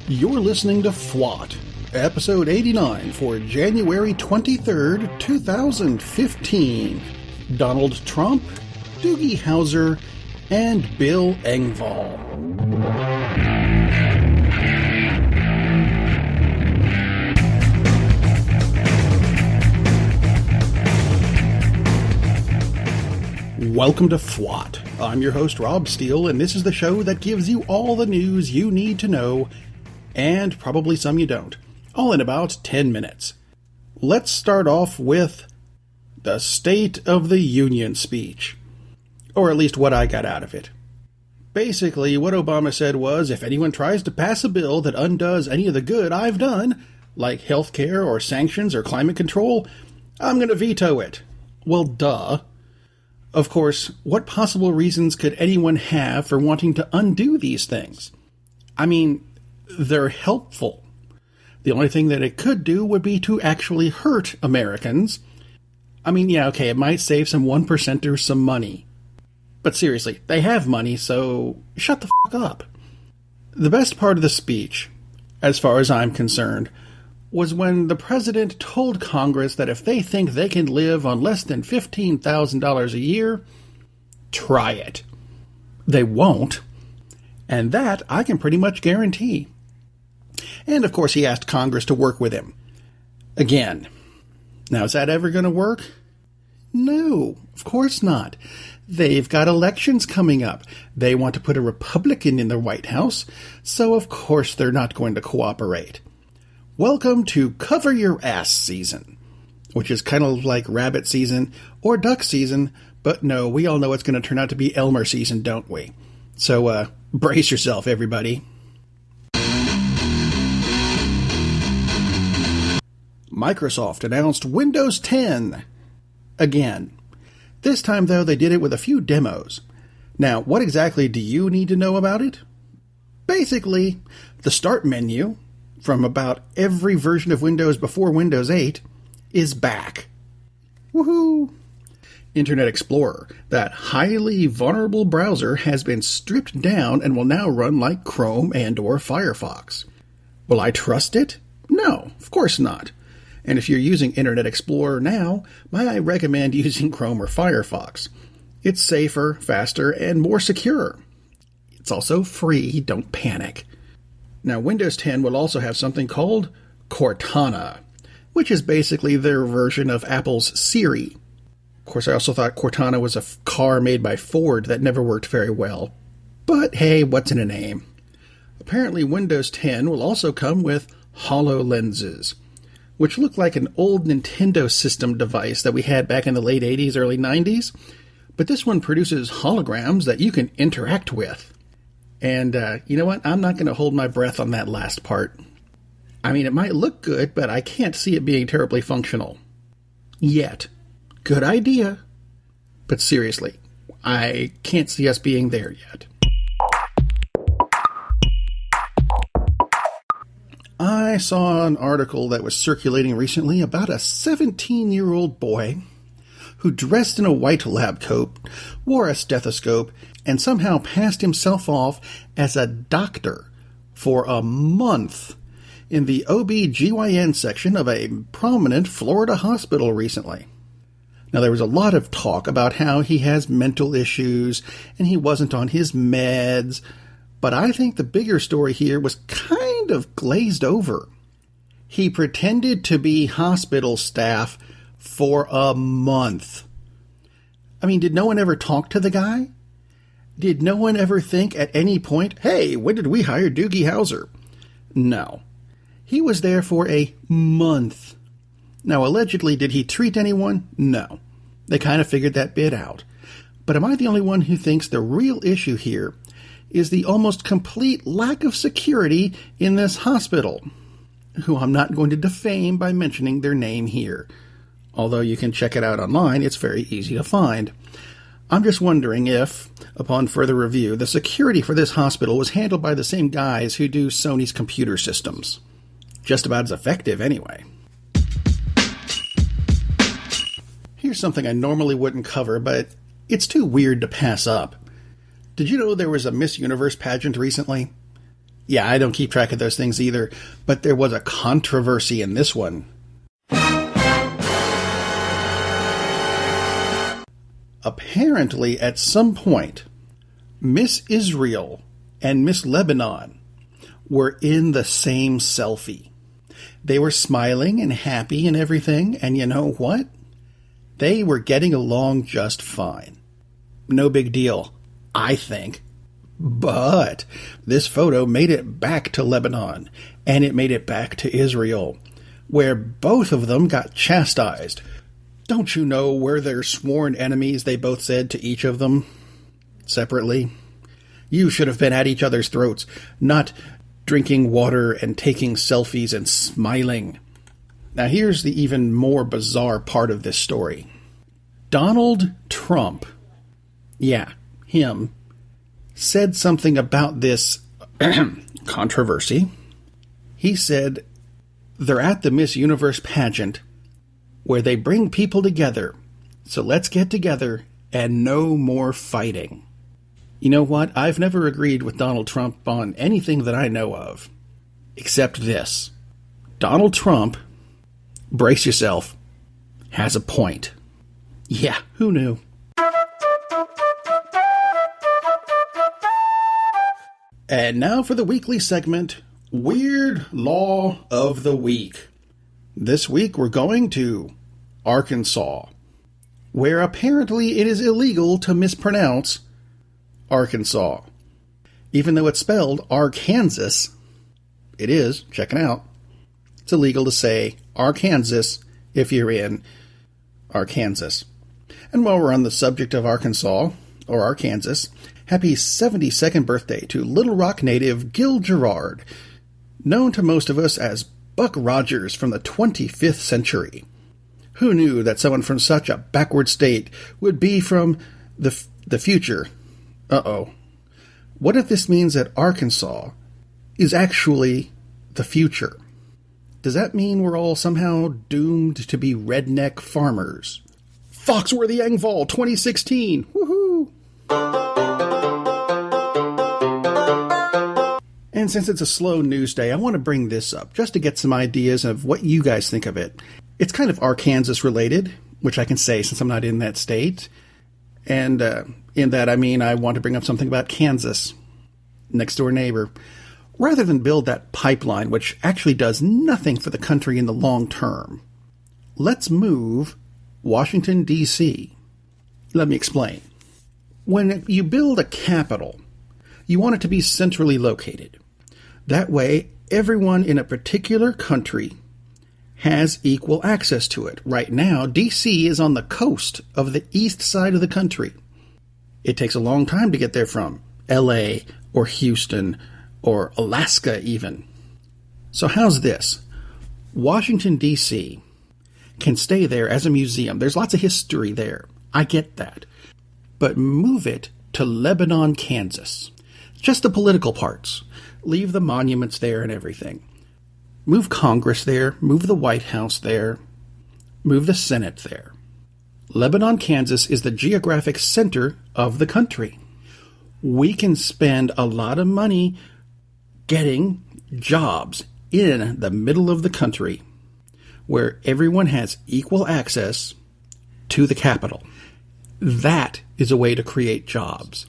You're listening to FWAT, episode 89 for January 23rd, 2015. Donald Trump, Doogie Howser, and Bill Engvall. Welcome to FWAT. I'm your host, Rob Steele, and this is the show that gives you all the news you need to know, and probably some you don't, all in about 10 minutes. Let's start off with the State of the Union speech, or at least what I got out of it. Basically, what Obama said was, if anyone tries to pass a bill that undoes any of the good I've done, like healthcare or sanctions or climate control, I'm going to veto it. Well, duh. Of course, what possible reasons could anyone have for wanting to undo these things? I mean, they're helpful. The only thing that it could do would be to actually hurt Americans. I mean, yeah, okay, it might save some 1%ers some money. But seriously, they have money, so shut the fuck up. The best part of the speech, as far as I'm concerned, was when the president told Congress that if they think they can live on less than $15,000 a year, try it. They won't. And that I can pretty much guarantee. And of course he asked Congress to work with him. Again. Now is that ever going to work? No, of course not. They've got elections coming up. They want to put a Republican in the White House, so of course they're not going to cooperate. Welcome to Cover Your Ass season, which is kind of like rabbit season or duck season, but no, we all know it's going to turn out to be Elmer season, don't we? So, brace yourself, everybody. Microsoft announced Windows 10. Again. This time, though, they did it with a few demos. Now, what exactly do you need to know about it? Basically, the Start menu from about every version of Windows before Windows 8 is back. Woohoo! Internet Explorer, that highly vulnerable browser, has been stripped down and will now run like Chrome and or Firefox. Will I trust it? No, of course not. And if you're using Internet Explorer now, might I recommend using Chrome or Firefox. It's safer, faster, and more secure. It's also free, don't panic. Now, Windows 10 will also have something called Cortana, which is basically their version of Apple's Siri. Of course, I also thought Cortana was a car made by Ford that never worked very well. But hey, what's in a name? Apparently, Windows 10 will also come with HoloLenses, which look like an old Nintendo system device that we had back in the late 80s, early 90s. But this one produces holograms that you can interact with. And you know what? I'm not going to hold my breath on that last part. I mean, it might look good, but I can't see it being terribly functional. Yet. Good idea. But seriously, I can't see us being there yet. I saw an article that was circulating recently about a 17-year-old boy who dressed in a white lab coat, wore a stethoscope, and somehow passed himself off as a doctor for a month in the OB/GYN section of a prominent Florida hospital recently. Now, there was a lot of talk about how he has mental issues and he wasn't on his meds, but I think the bigger story here was kind of glazed over. He pretended to be hospital staff for a month. I mean, did no one ever talk to the guy? Did no one ever think at any point, hey, when did we hire Doogie Howser? No. He was there for a month. Now, allegedly, did he treat anyone? No. They kind of figured that bit out. But am I the only one who thinks the real issue here is the almost complete lack of security in this hospital, who I'm not going to defame by mentioning their name here. Although you can check it out online, it's very easy to find. I'm just wondering if, upon further review, the security for this hospital was handled by the same guys who do Sony's computer systems. Just about as effective, anyway. Here's something I normally wouldn't cover, but it's too weird to pass up. Did you know there was a Miss Universe pageant recently? Yeah, I don't keep track of those things either, but there was a controversy in this one. Apparently, at some point, Miss Israel and Miss Lebanon were in the same selfie. They were smiling and happy and everything, and you know what? They were getting along just fine. No big deal, I think. But this photo made it back to Lebanon, and it made it back to Israel, where both of them got chastised. Don't you know we're their sworn enemies, they both said to each of them, separately? You should have been at each other's throats, not drinking water and taking selfies and smiling. Now here's the even more bizarre part of this story. Donald Trump, yeah, him, said something about this controversy. He said they're at the Miss Universe pageant where they bring people together. So let's get together and no more fighting. You know what? I've never agreed with Donald Trump on anything that I know of. Except this. Donald Trump, brace yourself, has a point. Yeah, who knew? And now for the weekly segment, Weird Law of the Week. This week we're going to Arkansas, where apparently it is illegal to mispronounce Arkansas. Even though it's spelled Arkansas, it is, check it out. It's illegal to say Arkansas if you're in Arkansas. And while we're on the subject of Arkansas, or Arkansas, happy 72nd birthday to Little Rock native Gil Gerard, known to most of us as Buck Rogers from the 25th century. Who knew that someone from such a backward state would be from the future? Uh-oh. What if this means that Arkansas is actually the future? Does that mean we're all somehow doomed to be redneck farmers? Foxworthy Engvall 2016! Woohoo! And since it's a slow news day, I want to bring this up just to get some ideas of what you guys think of it. It's kind of Arkansas related, which I can say since I'm not in that state. And in that, I mean, I want to bring up something about Kansas, next door neighbor. Rather than build that pipeline, which actually does nothing for the country in the long term, let's move Washington, D.C. Let me explain. When you build a capital, you want it to be centrally located. That way, everyone in a particular country has equal access to it. Right now, D.C. is on the coast of the east side of the country. It takes a long time to get there from L.A. or Houston or Alaska even. So how's this? Washington, D.C. can stay there as a museum. There's lots of history there. I get that. But move it to Lebanon, Kansas. Just the political parts. Leave the monuments there and everything. Move Congress there. Move the White House there. Move the Senate there. Lebanon, Kansas is the geographic center of the country. We can spend a lot of money getting jobs in the middle of the country where everyone has equal access to the capital. That is a way to create jobs.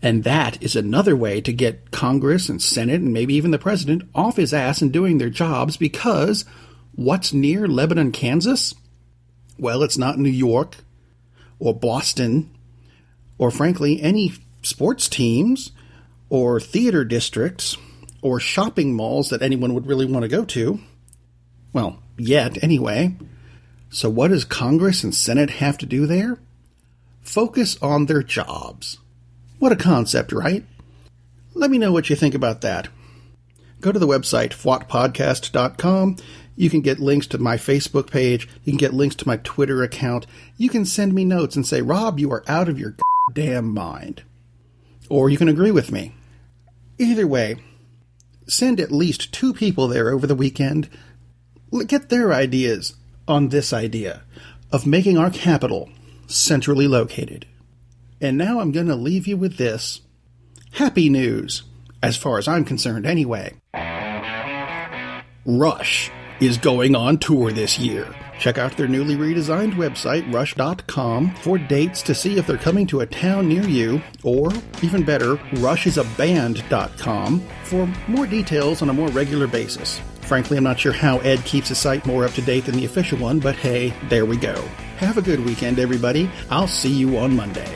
And that is another way to get Congress and Senate and maybe even the president off his ass and doing their jobs, because what's near Lebanon, Kansas? Well, it's not New York or Boston or, frankly, any sports teams or theater districts or shopping malls that anyone would really want to go to. Well, yet, anyway. So what does Congress and Senate have to do there? Focus on their jobs. What a concept, right? Let me know what you think about that. Go to the website, fwatpodcast.com. You can get links to my Facebook page. You can get links to my Twitter account. You can send me notes and say, Rob, you are out of your damn mind. Or you can agree with me. Either way, send at least 2 people there over the weekend. Get their ideas on this idea of making our capital centrally located. And now I'm going to leave you with this. Happy news. as far as I'm concerned anyway. Rush is going on tour this year. Check out their newly redesigned website, rush.com, for dates to see if they're coming to a town near you, or, even better, rushisaband.com for more details on a more regular basis. Frankly, I'm not sure how Ed keeps his site more up to date than the official one, but hey, there we go. Have a good weekend, everybody. I'll see you on Monday.